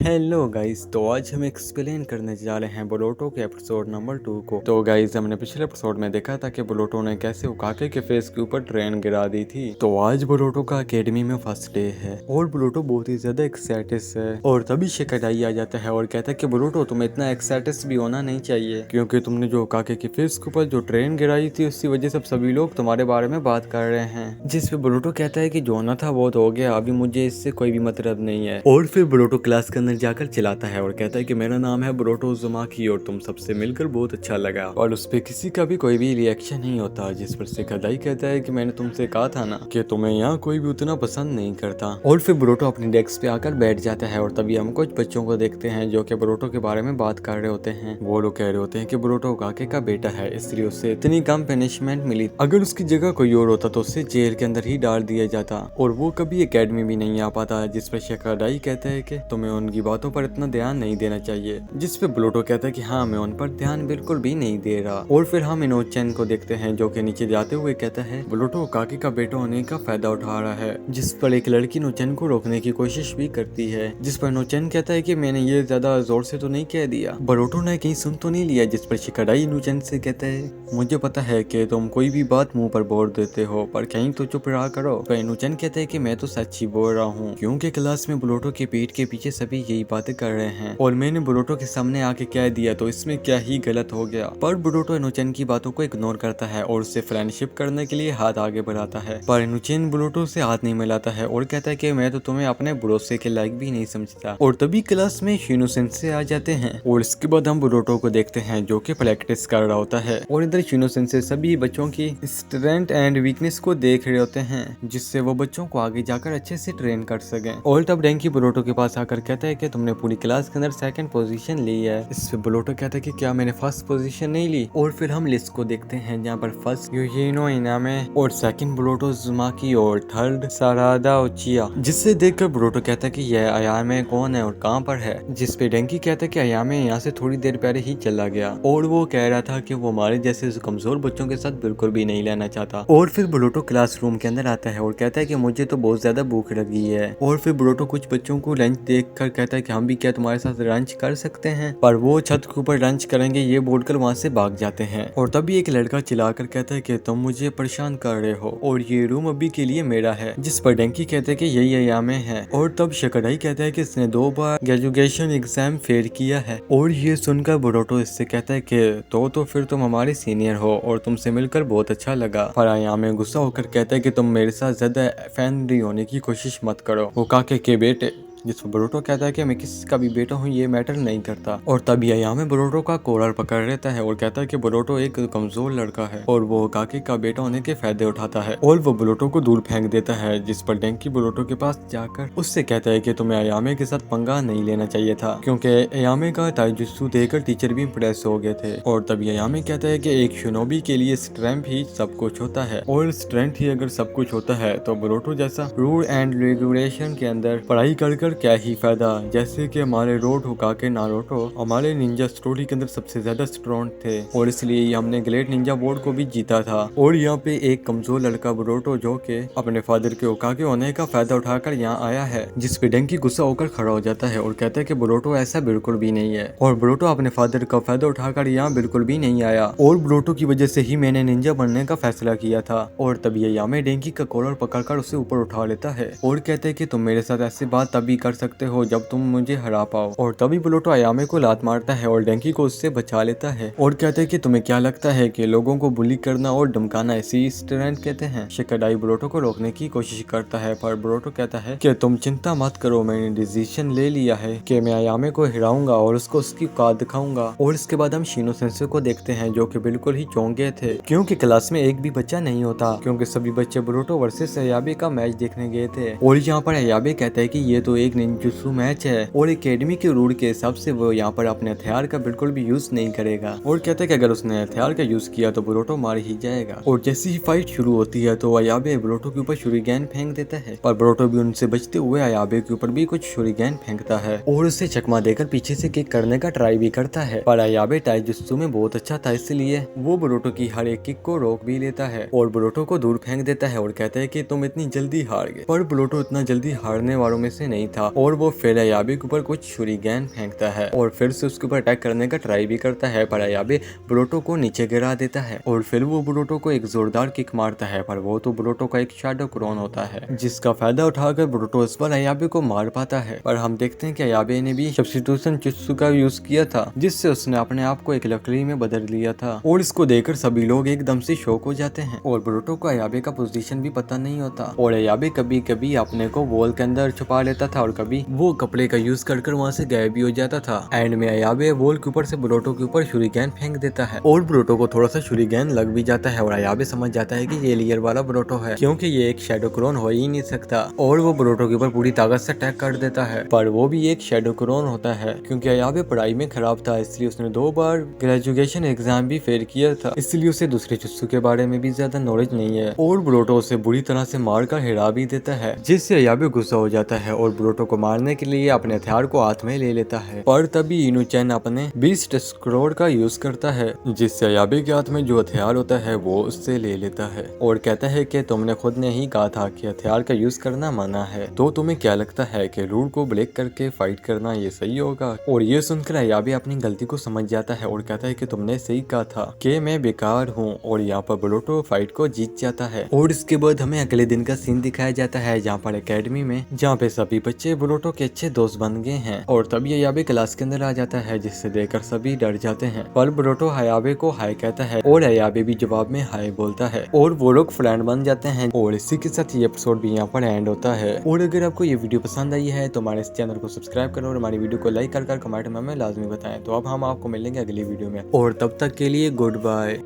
Hello guys, तो आज हम एक्सप्लेन करने जा रहे हैं बोरुतो के एपिसोड नंबर 2 को। तो गाइस, हमने पिछले एपिसोड में देखा था कि बोरुतो ने कैसे उकाके के फेस के ऊपर ट्रेन गिरा दी थी। तो आज बोरुतो का एकेडमी में फर्स्ट डे है और बोरुतो बहुत ही ज्यादा एक्साइटेड है। और तभी शिकादाई आ जाता है और कहता है कि बोरुतो, तुम्हें इतना एक्साइटेड भी होना नहीं चाहिए, क्योंकि तुमने जो उकाके के फेस के ऊपर जो ट्रेन गिराई थी उसकी वजह से सभी लोग तुम्हारे बारे में बात कर रहे हैं। जिस पे बोरुतो कहता है कि जो होना था वो तो हो गया, अभी मुझे इससे कोई भी मतलब नहीं है। और फिर बोरुतो क्लास के अंदर जाकर चिल्लाता है और कहता है कि मेरा नाम है बोरुतो उज़ुमाकी और तुम सबसे मिलकर बहुत अच्छा लगा। और उस पे किसी का भी कोई भी रिएक्शन नहीं होता। जिस पर शिकादाई कहता है कि मैंने तुमसे कहा था ना कि तुम्हें यहाँ कोई भी उतना पसंद नहीं करता। और फिर बोरुतो अपनी डेस्क पे आकर बैठ जाता है और तभी हम कुछ बच्चों को देखते हैं जो कि बोरुतो के बारे में बात कर रहे होते हैं। वो लोग कह रहे होते हैं कि बोरुतो उकाके का बेटा है, इसलिए उसे इतनी कम पनिशमेंट मिली। अगर उसकी जगह कोई और होता तो उसे जेल के अंदर ही डाल दिया जाता और वो कभी एकेडमी भी नहीं आ पाता। जिस पर शिकादाई कहता है कि तुम्हें उनकी बातों पर इतना ध्यान नहीं देना चाहिए। जिस पे बोरुतो कहता है कि हाँ, मैं उन पर ध्यान बिल्कुल भी नहीं दे रहा। और फिर हम इनोचेन को देखते हैं जो कि नीचे जाते हुए कहता है बोरुतो उकाके का बेटा होने का फायदा उठा रहा है। जिस पर एक लड़की इनोचेन को रोकने की कोशिश भी करती है। जिस पर इनोचेन कहता है कि मैंने ये ज्यादा जोर से तो नहीं कह दिया। बोरुतो ने कहीं सुन तो नहीं लिया। जिस पर शिकादाई इनोचेन से कहता है मुझे पता है कि तुम कोई भी बात मुंह पर बोल देते हो, पर कहीं तो चुप रहा करो। पर इनोचेन कहता है कि मैं तो सच ही बोल रहा हूँ, क्योंकि क्लास में बोरुतो के पीठ के पीछे सभी यही बातें कर रहे हैं और मैंने बोरुतो के सामने आके कह दिया, तो इसमें क्या ही गलत हो गया। पर बोरुतो इनोचेन की बातों को इग्नोर करता है और उससे फ्रेंडशिप करने के लिए हाथ आगे बढ़ाता है। पर इनोचेन बोरुतो से हाथ नहीं मिलाता है और कहता है कि मैं तो तुम्हें अपने भरोसे के लायक भी नहीं समझता। और तभी क्लास में शिनो सेंसे आ जाते हैं और इसके बाद हम बोरुतो को देखते हैं जो कि प्रैक्टिस कर रहा होता है। और इधर शिनो सेंसे सभी बच्चों की स्ट्रेंथ एंड वीकनेस को देख रहे होते हैं, जिससे वो बच्चों को आगे जाकर अच्छे से ट्रेन कर सके। और तब डेंकी बोरुतो के पास आकर कहता है कि तुमने पूरी क्लास के अंदर सेकंड पोजीशन ली है। इस पे बोरुतो कहता है कि क्या मैंने फर्स्ट पोजीशन नहीं ली। और फिर हम लिस्ट को देखते हैं जहाँ पर फर्स्ट यूजिनो इनामे और सेकंड बोरुतो उज़ुमाकी और थर्ड सारादा उचिया। जिससे देखकर बोरुतो कहता है कि यह अयामे कौन है और कहाँ पर है। जिस पे डेंकी कहता है कि अयामे यहाँ से थोड़ी देर पहले ही चला गया और वो कह रहा था कि वो हमारे जैसे कमजोर बच्चों के साथ बिल्कुल भी नहीं लेना चाहता। और फिर बोरुतो क्लासरूम के अंदर आता है और कहता है कि मुझे तो बहुत ज्यादा भूख लगी है। और फिर बोरुतो कुछ बच्चों को लंच देखकर कहता है कि हम भी क्या तुम्हारे साथ लंच कर सकते हैं, पर वो छत के ऊपर लंच करेंगे ये बोलकर वहाँ से भाग जाते हैं। और तभी एक लड़का चिल्लाकर कहता है कि तुम मुझे परेशान कर रहे हो और ये रूम अभी के लिए मेरा है। जिस पर डेंकी कहते हैं कि यही अयामे है। और तब शिकादाई कहता है कि इसने 2 बार ग्रेजुएशन एग्जाम फेल किया है। और ये सुनकर बोरुतो इससे कहता है कि तो फिर तुम हमारे सीनियर हो और तुमसे मिलकर बहुत अच्छा लगा। पर अयामे गुस्सा होकर कहता है कि तुम मेरे साथ ज्यादा फ्रेंडली होने की कोशिश मत करो उकाके के बेटे। जिस पर बोरुतो कहता है कि मैं किसी का भी बेटा हूँ, ये मैटर नहीं करता। और तभी अयामे बोरुतो का कॉलर पकड़ लेता है और कहता है कि बोरुतो एक कमजोर लड़का है और वो उकाके का बेटा होने के फायदे उठाता है और वो बोरुतो को दूर फेंक देता है। जिस पर डेंकी बोरुतो के पास जाकर उससे कहता है कि तुम्हें अयामे के साथ पंगा नहीं लेना चाहिए था, क्योंकि अयामे का ताइजुत्सु देखकर टीचर भी इम्प्रेस हो गए थे। और तभी अयामे कहता है कि एक शिनोबी के लिए स्ट्रेंथ ही सब कुछ होता है और स्ट्रेंथ ही अगर सब कुछ होता है तो बोरुतो जैसा रूल एंड रेगुलेशन के अंदर पढ़ाई कर क्या ही फायदा। जैसे कि हमारे रोड उकाके नारुतो हमारे निंजा स्टोरी के अंदर सबसे ज्यादा स्ट्रॉन्ग थे और इसलिए हमने ग्रेट निंजा बोर्ड को भी जीता था। और यहाँ पे एक कमजोर लड़का बोरुतो जो कि अपने फादर के उकाके होने का फायदा उठाकर यहाँ आया है। जिस पे डेंकी गुस्सा होकर खड़ा हो जाता है और कहता है कि बोरुतो ऐसा बिल्कुल भी नहीं है और बोरुतो अपने फादर का फायदा उठाकर यहाँ बिल्कुल भी नहीं आया और बोरुतो की वजह से ही मैंने निंजा बनने का फैसला किया था। और तभी अयामे डेंकी का कॉलर पकड़कर उसे ऊपर उठा लेता है और कहते हैं कि तुम मेरे साथ ऐसी बात तभी कर सकते हो जब तुम मुझे हरा पाओ। और तभी बोरुतो अयामे को लात मारता है और डेंकी को उससे बचा लेता है और कहते हैं कि तुम्हें क्या लगता है कि लोगों को बुली करना और धमकाना ऐसी स्ट्रेंथ कहते हैं। शिकादाई बोरुतो को रोकने की कोशिश करता है पर बोरुतो कहता है कि तुम चिंता मत करो, मैंने डिसीजन ले लिया है कि मैं अयामे को हिराऊंगा और उसको उसकी औकात दिखाऊंगा। और इसके बाद हम शिनो सेंसे को देखते हैं जो कि बिल्कुल ही चौंक गए थे, क्योंकि क्लास में एक भी बच्चा नहीं होता, क्योंकि सभी बच्चे बोरुतो वर्सेस अयाबे का मैच देखने गए थे। और यहाँ पर अयाबे कहता है कि ये तो एक निंजुत्सु मैच है और एकेडमी के रूल के हिसाब से वो यहाँ पर अपने हथियार का बिल्कुल भी यूज नहीं करेगा। और कहते हैं कि अगर उसने हथियार का यूज किया तो बोरुतो मार ही जाएगा। और जैसे ही फाइट शुरू होती है तो अयाबे बोरुतो के ऊपर शुरिगेन फेंक देता है, पर बोरुतो भी उनसे बचते हुए अयाबे के ऊपर भी कुछ शुरिगेन फेंकता है और उसे चकमा देकर पीछे से किक करने का ट्राई भी करता है। पर अयाबे ताइजुत्सु में बहुत अच्छा था, इसलिए वो बोरुतो की हर एक किक को रोक भी लेता है और बोरुतो को दूर फेंक देता है और कहता है कि तुम इतनी जल्दी हार गए। पर बोरुतो इतना जल्दी हारने वालों में से नहीं था था और वो फिर अयाबे के ऊपर कुछ शुरीगैन फेंकता है और फिर से उसके ऊपर अटैक करने का ट्राई भी करता है, पर अयाबे बोरुतो को नीचे गिरा देता है और फिर वो बोरुतो को एक जोरदार किक मारता है, पर वो तो बोरुतो का एक शैडो क्लोन होता है जिसका फायदा उठाकर बोरुतो इस पर अयाबे को मार पाता है। पर हम देखते हैं कि अयाबे ने भी सब्स्टिट्यूशन जुत्सु का यूज किया था जिससे उसने अपने आप को एक लकड़ी में बदल लिया था और इसको देखकर सभी लोग एकदम से शॉक हो जाते हैं और बोरुतो को अयाबे का पोजीशन भी पता नहीं होता और अयाबे कभी कभी अपने को वॉल के अंदर छुपा लेता था और कभी वो कपड़े का यूज कर वहाँ से गायब भी हो जाता था। एंड में अयाबे वॉल के ऊपर से बोरुतो के ऊपर शुरीगैन फेंक देता है और बोरुतो को थोड़ा सा शुरीगैन लग भी जाता है और अयाबे समझ जाता है कि ये लेयर वाला बोरुतो है क्योंकि ये एक शैडो क्लोन हो ही नहीं सकता और वो बोरुतो के ऊपर पूरी ताकत से अटैक कर देता है, पर वो भी एक शैडो क्लोन होता है क्योंकि अयाबे पढ़ाई में खराब था इसलिए उसने 2 बार ग्रेजुएशन एग्जाम भी फेल किया था, इसलिए उसे दूसरे जुत्सु के बारे में भी ज्यादा नॉलेज नहीं है और बोरुतो उसे बुरी तरह से मार कर हिरा भी देता है जिससे अयाबे गुस्सा हो जाता है और बोरुतो को मारने के लिए अपने हथियार को हाथ में ले लेता है। पर तभी इनुचेन अपने बीस्ट स्क्रोड का यूज करता है जिससे अयाबे के हाथ में जो हथियार होता है वो उससे ले लेता है और कहता है कि तुमने खुद ने ही कहा था कि हथियार का यूज करना मना है, तो तुम्हें क्या लगता है कि रूल को ब्रेक करके फाइट करना ये सही होगा। और ये सुनकर अयाबे अपनी गलती को समझ जाता है और कहता है कि तुमने सही कहा था कि मैं बेकार हूँ और यहाँ पर बोरुतो फाइट को जीत जाता है। और इसके बाद हमें अगले दिन का सीन दिखाया जाता है जहाँ पर एकेडमी में जहाँ पे सभी बच्चे बोरुतो के अच्छे दोस्त बन गए हैं और तभी अयाबे क्लास के अंदर आ जाता है जिससे देखकर सभी डर जाते हैं, पर बोरुतो अयाबे को हाय कहता है और अयाबे भी जवाब में हाय बोलता है और वो लोग फ्रेंड बन जाते हैं। और इसी के साथ ये एपिसोड भी यहाँ पर एंड होता है। और अगर आपको ये वीडियो पसंद आई है तो हमारे इस चैनल को सब्सक्राइब करो और हमारी वीडियो को लाइक कर कमेंट में हमें लाजमी बताएं। तो अब हम आपको मिलेंगे अगली वीडियो में और तब तक के लिए गुड बाय।